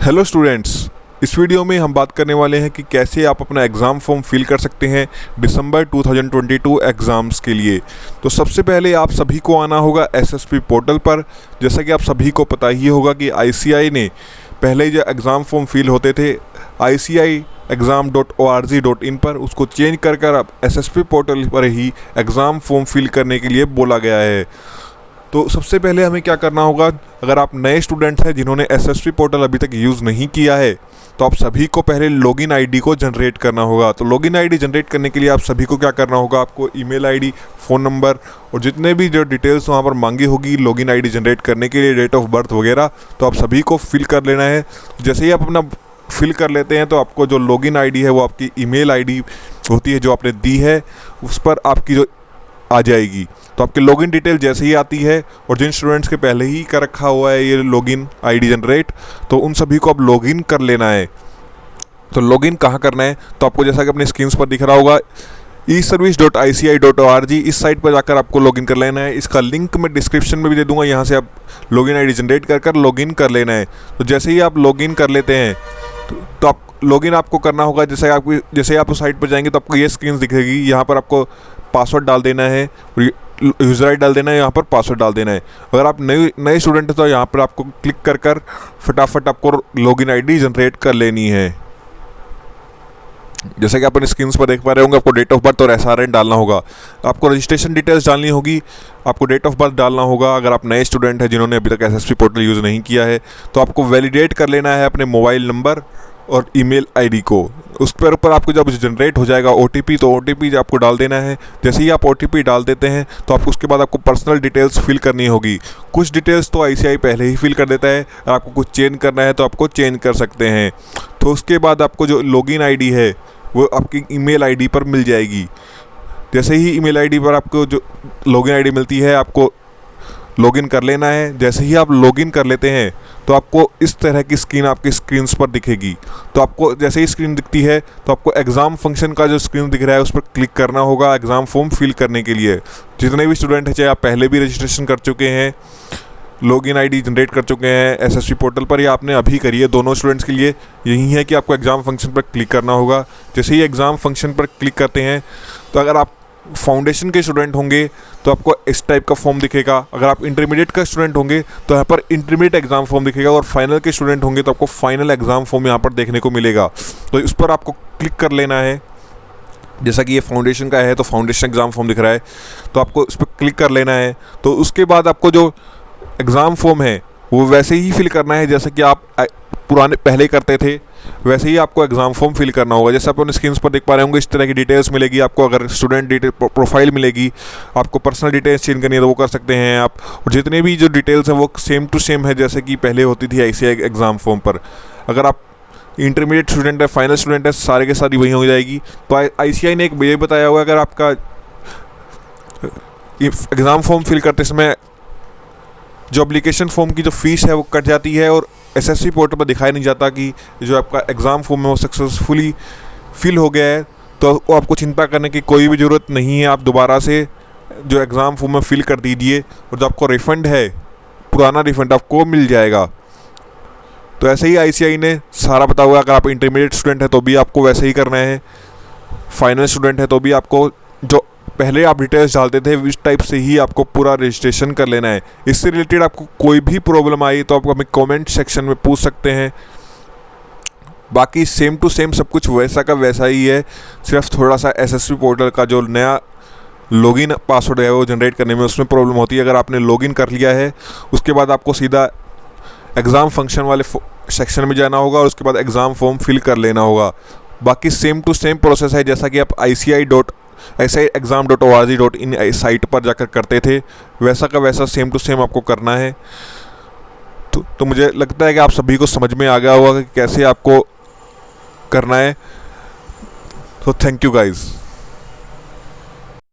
Hello students, इस video में हम बात करने वाले हैं कि कैसे आप अपना एग्ज़ाम फॉर्म फिल कर सकते हैं दिसंबर 2022 एग्ज़ाम्स के लिए। तो सबसे पहले आप सभी को आना होगा एसएसपी पोर्टल पर। जैसा कि आप सभी को पता ही होगा कि आईसीआई ने पहले जो एग्ज़ाम फॉर्म फिल होते थे ICIexam.org.in पर, उसको चेंज कर अब एसएसपी पोर्टल पर ही एग्ज़ाम फॉर्म फिल करने के लिए बोला गया है। तो सबसे पहले हमें क्या करना होगा, अगर आप नए स्टूडेंट्स हैं जिन्होंने एसएसपी पोर्टल अभी तक यूज़ नहीं किया है, तो आप सभी को पहले लॉगिन आईडी को जनरेट करना होगा। तो लॉगिन आईडी जनरेट करने के लिए आप सभी को क्या करना होगा, आपको ईमेल आईडी, फ़ोन नंबर और जितने भी जो डिटेल्स वहाँ पर मांगी होगी लॉगिन आईडी जनरेट करने के लिए, डेट ऑफ बर्थ वगैरह, तो आप सभी को फिल कर लेना है। जैसे ही आप अपना फिल कर लेते हैं तो आपको जो लॉगिन आईडी है वो आपकी ईमेल आईडी होती है जो आपने दी है, उस पर आपकी जो आ जाएगी। तो आपकी लॉगिन डिटेल जैसे ही आती है, और जिन स्टूडेंट्स के पहले ही कर रखा हुआ है ये लॉगिन आईडी जनरेट, तो उन सभी को अब लॉगिन कर लेना है। तो लॉगिन कहाँ करना है, तो आपको जैसा कि अपनी स्क्रीन पर दिख रहा होगा eservice.ici.org, इस साइट पर जाकर आपको लॉगिन कर लेना है। इसका लिंक मैं डिस्क्रिप्शन में भी दे दूंगा, यहाँ से आप लॉगिन आईडी जनरेट कर लॉगिन कर लेना है। तो जैसे ही आप लॉगिन कर लेते हैं तो आप लॉगिन आपको करना होगा। जैसे आप उस साइट पर जाएंगे तो आपको ये स्क्रीन दिखेगी, यहाँ पर आपको पासवर्ड डाल देना है, यूज़र आईडी डाल देना है, यहाँ पर पासवर्ड डाल देना है। अगर आप नए स्टूडेंट हैं तो यहाँ पर आपको क्लिक कर फटाफट आपको लॉगिन आईडी जनरेट कर लेनी है। जैसे कि आप अपनी स्क्रीन पर देख पा रहे होंगे, आपको डेट ऑफ बर्थ और SRN डालना होगा। आपको रजिस्ट्रेशन डिटेल्स डालनी होगी, आपको डेट ऑफ बर्थ डालना होगा। अगर आप नए स्टूडेंट हैं जिन्होंने अभी तक एसएसपी पोर्टल यूज़ नहीं किया है, तो आपको वैलिडेट कर लेना है अपने मोबाइल नंबर और ईमेल आईडी को। उस पर ऊपर आपको जब जनरेट हो जाएगा OTP, तो OTP आपको डाल देना है। जैसे ही आप OTP डाल देते हैं तो आपको उसके बाद आपको पर्सनल डिटेल्स फिल करनी होगी। कुछ डिटेल्स तो ICI पहले ही फिल कर देता है, आपको कुछ चेंज करना है तो आपको चेंज कर सकते हैं। तो उसके बाद आपको जो लॉगिन आईडी है वो आपकी ईमेल आईडी पर मिल जाएगी। जैसे ही ईमेल आईडी पर आपको जो लॉगिन आईडी मिलती है, आपको लॉगिन कर लेना है। जैसे ही आप लॉगिन कर लेते हैं तो आपको इस तरह की स्क्रीन आपकी स्क्रीन्स पर दिखेगी। तो आपको जैसे ही स्क्रीन दिखती है तो आपको एग्ज़ाम फंक्शन का जो स्क्रीन दिख रहा है उस पर क्लिक करना होगा एग्ज़ाम फॉर्म फिल करने के लिए। जितने भी स्टूडेंट हैं, चाहे आप पहले भी रजिस्ट्रेशन कर चुके हैं, लॉगिन आईडी जनरेट कर चुके हैं एसएसपी पोर्टल पर, या आपने अभी करी है, दोनों स्टूडेंट्स के लिए यही है कि आपको एग्ज़ाम फंक्शन पर क्लिक करना होगा। जैसे ही एग्ज़ाम फंक्शन पर क्लिक करते हैं तो अगर आप फाउंडेशन के स्टूडेंट होंगे तो आपको इस टाइप का फॉर्म दिखेगा। अगर आप इंटरमीडिएट का स्टूडेंट होंगे तो यहाँ पर इंटरमीडिएट एग्ज़ाम फॉर्म दिखेगा, और फाइनल के स्टूडेंट होंगे तो आपको फाइनल एग्ज़ाम फॉर्म यहाँ पर देखने को मिलेगा। तो इस पर आपको क्लिक कर लेना है। जैसा कि ये फाउंडेशन का है तो फाउंडेशन एग्ज़ाम फॉर्म दिख रहा है, तो आपको इस पर क्लिक कर लेना है। तो उसके बाद आपको जो एग्ज़ाम फॉर्म है वो वैसे ही फिल करना है जैसे कि आप पुराने पहले करते थे, वैसे ही आपको एग्ज़ाम फॉर्म फिल करना होगा। जैसे आप अपने स्क्रीन पर देख पा रहे होंगे, इस तरह की डिटेल्स मिलेगी आपको। अगर स्टूडेंट डिटेल प्रोफाइल मिलेगी, आपको पर्सनल डिटेल्स चेंज करनी है तो वो कर सकते हैं आप। और जितने भी जो डिटेल्स हैं वो सेम टू सेम है जैसे कि पहले होती थी ICI एग्ज़ाम फॉर्म पर। अगर आप इंटरमीडिएट स्टूडेंट है, फाइनल स्टूडेंट है, सारे के सारी वही हो जाएगी। तो ICI ने एक ये बताया हुआ, अगर आपका एग्ज़ाम फॉर्म फिल करते समय जो एप्लीकेशन फॉर्म की जो फ़ीस है वो कट जाती है और एसएसपी पोर्टल पर दिखाई नहीं जाता कि जो आपका एग्ज़ाम फॉर्म है वो सक्सेसफुली फिल हो गया है, तो आपको चिंता करने की कोई भी ज़रूरत नहीं है। आप दोबारा से जो एग्ज़ाम फॉर्म है फिल कर दीजिए, और जो आपको रिफ़ंड है, पुराना रिफ़ंड आपको मिल जाएगा। तो ऐसे ही ICI ने सारा बताया हुआ। अगर आप इंटरमीडिएट स्टूडेंट है तो भी आपको वैसे ही करना है, फाइनल स्टूडेंट है तो भी आपको जो पहले आप डिटेल्स डालते थे इस टाइप से ही आपको पूरा रजिस्ट्रेशन कर लेना है। इससे रिलेटेड आपको कोई भी प्रॉब्लम आई तो आप हमें कमेंट सेक्शन में पूछ सकते हैं। बाकी सेम टू सेम सब कुछ वैसा का वैसा ही है, सिर्फ थोड़ा सा एसएसपी पोर्टल का जो नया लॉगिन पासवर्ड है वो जनरेट करने में उसमें प्रॉब्लम होती है। अगर आपने लॉगिन कर लिया है उसके बाद आपको सीधा एग्ज़ाम फंक्शन वाले सेक्शन में जाना होगा और उसके बाद एग्ज़ाम फॉर्म फिल कर लेना होगा। बाकी सेम टू सेम प्रोसेस है जैसा कि आप ICIexam.org.in साइट पर जाकर करते थे, वैसा का वैसा सेम टू सेम आपको करना है। तो मुझे लगता है कि आप सभी को समझ में आ गया होगा कि कैसे आपको करना है। तो थैंक यू गाइज़।